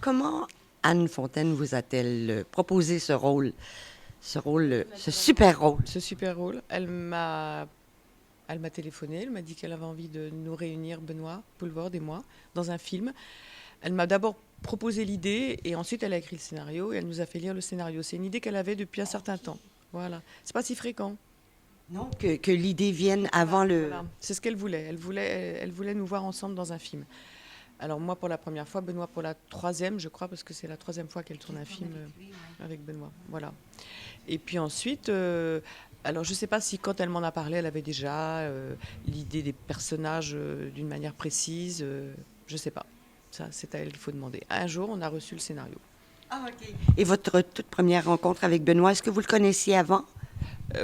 comment Anne Fontaine vous a-t-elle proposé ce super rôle? Ce super rôle. Elle m'a téléphoné, elle m'a dit qu'elle avait envie de nous réunir, Benoît Poelvoorde et moi, dans un film. Elle m'a d'abord proposé l'idée et ensuite elle a écrit le scénario et elle nous a fait lire le scénario. C'est une idée qu'elle avait depuis un certain temps. Voilà. C'est pas si fréquent. Non, que l'idée vienne avant le... Voilà. C'est ce qu'elle voulait. Elle voulait nous voir ensemble dans un film. Alors moi pour la première fois, Benoît pour la troisième, je crois, parce que c'est la troisième fois qu'elle tourne un film avec Benoît. Voilà. Et puis ensuite, alors je ne sais pas si quand elle m'en a parlé, elle avait déjà l'idée des personnages d'une manière précise. Je ne sais pas. Ça, c'est à elle qu'il faut demander. Un jour, on a reçu le scénario. Ah, OK. Et votre toute première rencontre avec Benoît, est-ce que vous le connaissiez avant?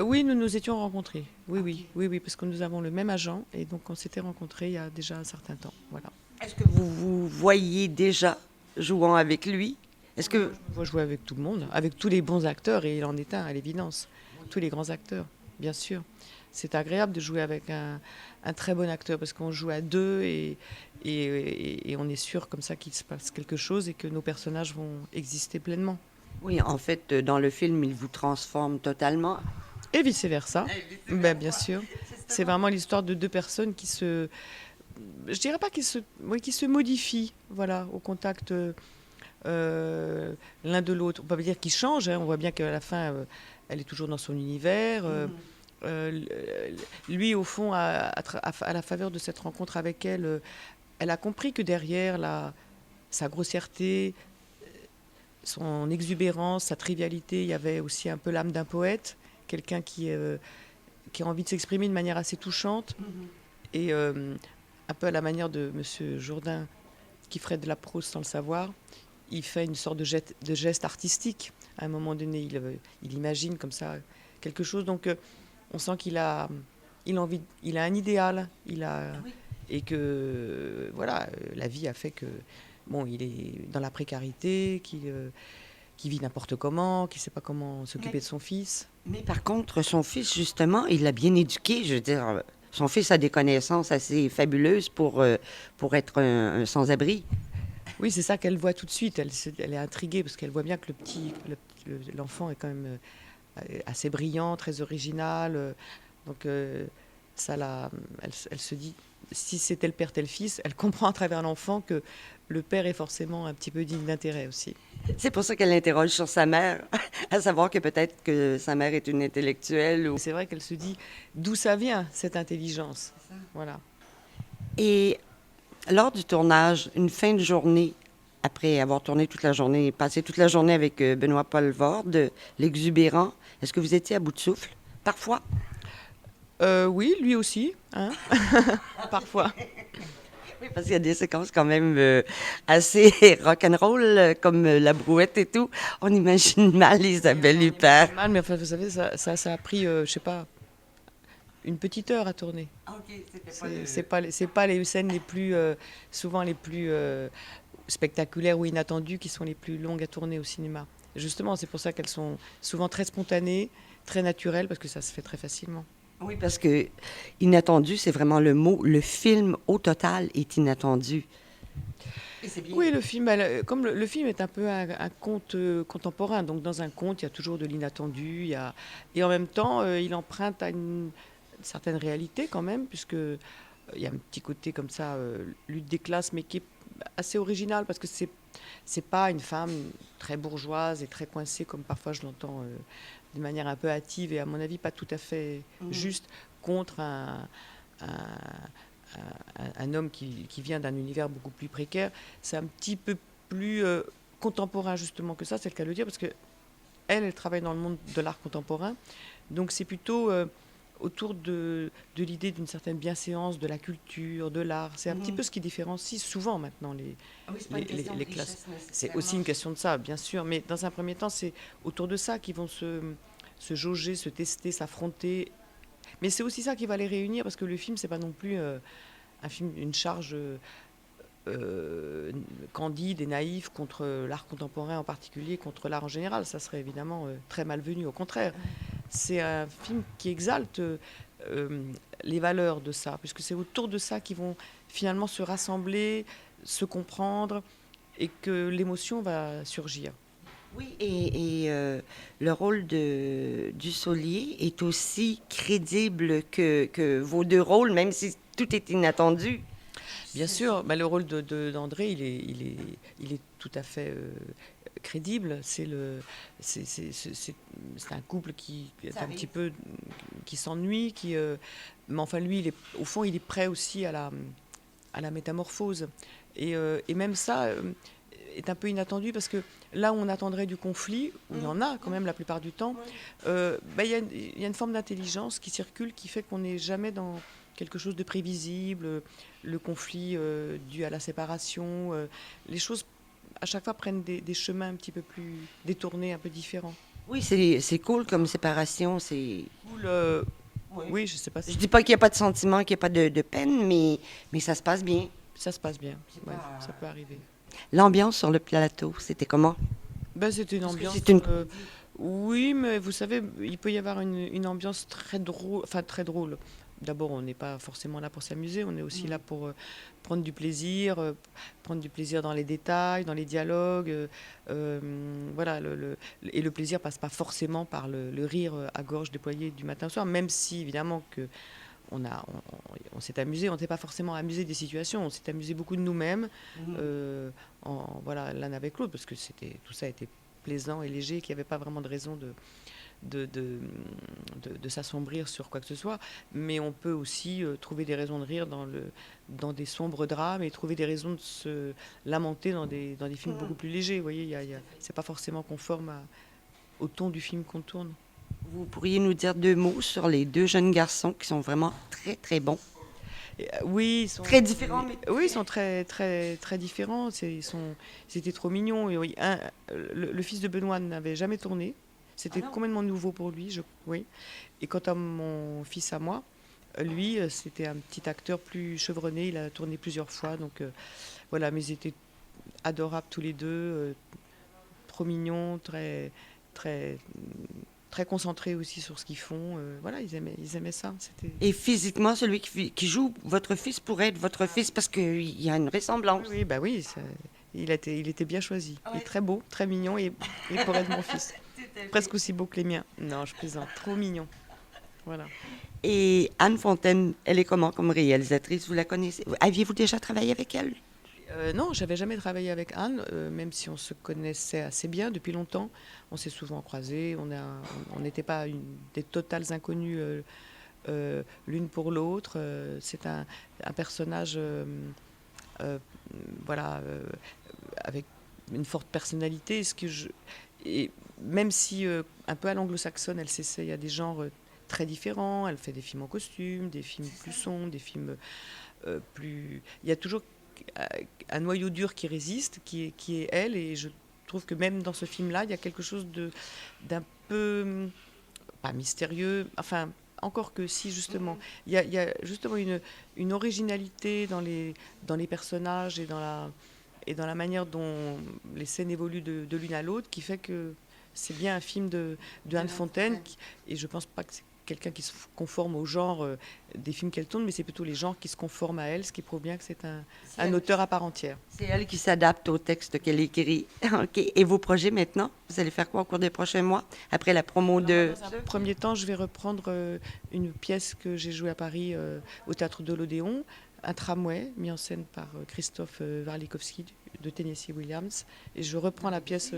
Oui, nous nous étions rencontrés. Oui, parce que nous avons le même agent et donc on s'était rencontrés il y a déjà un certain temps. Voilà. Est-ce que vous vous voyez déjà jouant avec lui? Est-ce que... Je me vois jouer avec tout le monde, avec tous les bons acteurs et il en est un à l'évidence. Tous les grands acteurs, bien sûr. C'est agréable de jouer avec un très bon acteur parce qu'on joue à deux et on est sûr comme ça qu'il se passe quelque chose et que nos personnages vont exister pleinement. Oui, en fait, dans le film, il vous transforme totalement. Et vice-versa, ben, bien sûr. C'est vraiment l'histoire de deux personnes qui se... Je dirais pas qui se modifient, voilà, au contact l'un de l'autre. On peut pas dire qu'ils changent, hein. On voit bien qu'à la fin, elle est toujours dans son univers. Euh, Lui, au fond, à la faveur de cette rencontre avec elle, elle a compris que derrière sa grossièreté, son exubérance, sa trivialité, il y avait aussi un peu l'âme d'un poète, quelqu'un qui a envie de s'exprimer de manière assez touchante, et un peu à la manière de Monsieur Jourdain, qui ferait de la prose sans le savoir. Il fait une sorte de geste artistique. À un moment donné, il imagine comme ça quelque chose. Donc, on sent il a un idéal, et que voilà, la vie a fait que bon, il est dans la précarité, qu'il vit n'importe comment, qu'il ne sait pas comment s'occuper de son fils. Mais par contre, son fils, justement, il l'a bien éduqué. Je veux dire, son fils a des connaissances assez fabuleuses pour être un sans-abri. Oui, c'est ça qu'elle voit tout de suite. Elle est intriguée parce qu'elle voit bien que l'enfant est quand même assez brillant, très original. Donc, elle se dit, si c'est tel père, tel fils, elle comprend à travers l'enfant que le père est forcément un petit peu digne d'intérêt aussi. C'est pour ça qu'elle l'interroge sur sa mère, à savoir que peut-être que sa mère est une intellectuelle. C'est vrai qu'elle se dit d'où ça vient, cette intelligence. Voilà. Et lors du tournage, une fin de journée, après avoir tourné toute la journée, passé toute la journée avec Benoît Poelvoorde, l'exubérant, est-ce que vous étiez à bout de souffle? Parfois. Oui, lui aussi, hein. Parfois. Oui, parce qu'il y a des séquences quand même assez rock'n'roll, comme la brouette et tout. On imagine mal Isabelle Huppert. Mal, mais enfin, vous savez, ça a pris, je sais pas, une petite heure à tourner. C'est pas les scènes les plus, souvent les plus spectaculaires ou inattendues qui sont les plus longues à tourner au cinéma. Justement, c'est pour ça qu'elles sont souvent très spontanées, très naturelles, parce que ça se fait très facilement. Oui, parce que inattendu, c'est vraiment le mot. Le film, au total, est inattendu. Et c'est bien. Oui, le film, comme le film est un peu un conte contemporain, donc dans un conte, il y a toujours de l'inattendu, et en même temps, il emprunte à une certaine réalité quand même, puisque il y a un petit côté comme ça, lutte des classes, mais qui est assez original, parce que c'est pas une femme très bourgeoise et très coincée, comme parfois je l'entends de manière un peu hâtive, et à mon avis pas tout à fait juste, contre un homme qui vient d'un univers beaucoup plus précaire. C'est un petit peu plus contemporain justement que ça, c'est le cas de le dire, parce que elle travaille dans le monde de l'art contemporain, donc c'est plutôt autour de l'idée d'une certaine bienséance de la culture, de l'art. C'est un petit peu ce qui différencie souvent maintenant les classes. C'est aussi une question de ça, bien sûr, mais dans un premier temps, c'est autour de ça qu'ils vont se jauger, se tester, s'affronter. Mais c'est aussi ça qui va les réunir, parce que le film, c'est pas non plus un film, une charge candide et naïve contre l'art contemporain en particulier, contre l'art en général. Ça serait évidemment très malvenu, au contraire. C'est un film qui exalte les valeurs de ça, puisque c'est autour de ça qu'ils vont finalement se rassembler, se comprendre et que l'émotion va surgir. Oui, et le rôle du Solier est aussi crédible que vos deux rôles, même si tout est inattendu. Bien sûr, bah, le rôle d'André, il est tout à fait crédible. C'est un couple qui est Ça un arrive. petit peu qui s'ennuie, mais enfin lui, au fond, il est prêt aussi à la métamorphose. Et même ça est un peu inattendu parce que là où on attendrait du conflit, où il y en a quand même la plupart du temps, bah, il y a une forme d'intelligence qui circule qui fait qu'on n'est jamais dans quelque chose de prévisible, le conflit dû à la séparation, les choses à chaque fois prennent des chemins un petit peu plus détournés, un peu différents. Oui, c'est cool comme séparation. C'est. Cool, Oui. oui, je sais pas Je si dis pas qu'il n'y a pas de sentiment, qu'il n'y a pas de peine, mais ça se passe bien. ça se passe bien. C'est Ouais, pas- ça peut arriver. L'ambiance sur le plateau, c'était comment? Ben, c'était une Parce que ambiance. c'est une. Oui, mais vous savez, il peut y avoir une ambiance très drôle. Enfin, très drôle. D'abord, on n'est pas forcément là pour s'amuser, on est aussi là pour prendre du plaisir dans les détails, dans les dialogues. Voilà, et le plaisir passe pas forcément par le rire à gorge déployée du matin au soir, même si évidemment que on s'est amusé, on n'était pas forcément amusé des situations, on s'est amusé beaucoup de nous-mêmes, voilà, l'un avec l'autre, parce que tout ça était plaisant et léger, qu'il n'y avait pas vraiment de raison de, de, de s'assombrir sur quoi que ce soit. Mais on peut aussi trouver des raisons de rire dans des sombres drames et trouver des raisons de se lamenter dans des films beaucoup plus légers. Vous voyez, c'est pas forcément conforme au ton du film qu'on tourne. Vous pourriez nous dire deux mots sur les deux jeunes garçons qui sont vraiment très, très bons. Oui, Très différents, mais oui, ils sont très, très, très différents. C'était trop mignon. Et oui, le fils de Benoît n'avait jamais tourné. C'était complètement nouveau pour lui, oui. Et quant à mon fils à moi, lui, c'était un petit acteur plus chevronné. Il a tourné plusieurs fois. Donc voilà, mais ils étaient adorables tous les deux, trop mignons, très, très, très concentrés aussi sur ce qu'ils font. Voilà, ils aimaient ça. Et physiquement, celui qui joue votre fils pourrait être votre fils parce qu'il y a une ressemblance. Oui, bah oui, il était bien choisi. Il est très beau, très mignon et il pourrait être mon fils. Presque aussi beau que les miens. Non, je plaisante. Trop mignon. Voilà. Et Anne Fontaine, elle est comment comme réalisatrice? Vous la connaissez? Aviez-vous déjà travaillé avec elle? Non, j'avais jamais travaillé avec Anne, même si on se connaissait assez bien depuis longtemps. On s'est souvent croisés. On n'était pas des totales inconnues l'une pour l'autre. C'est un personnage, euh, voilà, avec une forte personnalité. Et même si un peu à l'anglo-saxonne, elle s'essaye à des genres très différents. Elle fait des films en costume, des films plus sombres, des films plus. Il y a toujours un noyau dur qui résiste, qui est elle, et je trouve que même dans ce film-là, il y a quelque chose d'un peu, pas mystérieux, enfin, encore que si, justement. Il y a justement une originalité dans les personnages et dans la manière dont les scènes évoluent de l'une à l'autre, qui fait que c'est bien un film de Anne Fontaine, et je pense pas que c'est quelqu'un qui se conforme au genre des films qu'elle tourne, mais c'est plutôt les genres qui se conforment à elle, ce qui prouve bien que c'est un auteur à part entière. C'est elle qui s'adapte au texte qu'elle écrit. OK. Et vos projets maintenant? Vous allez faire quoi au cours des prochains mois? Après la promo de... Dans un premier temps, je vais reprendre une pièce que j'ai jouée à Paris au théâtre de l'Odéon, un tramway mis en scène par Christophe Warlikowski de Tennessee Williams. Et je reprends la pièce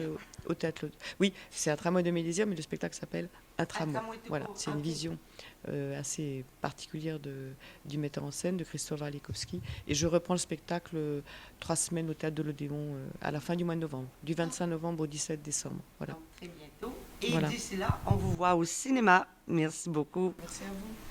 au théâtre. Oui, c'est un tramway de mes désirs, mais le spectacle s'appelle Un tramway. Voilà, c'est une vision assez particulière du metteur en scène, de Christophe Warlikowski. Et je reprends le spectacle 3 semaines au théâtre de l'Odéon à la fin du mois de novembre, du 25 novembre au 17 décembre. Voilà. Très bientôt. Et Voilà. d'ici là, on vous voit au cinéma. Merci beaucoup. Merci à vous.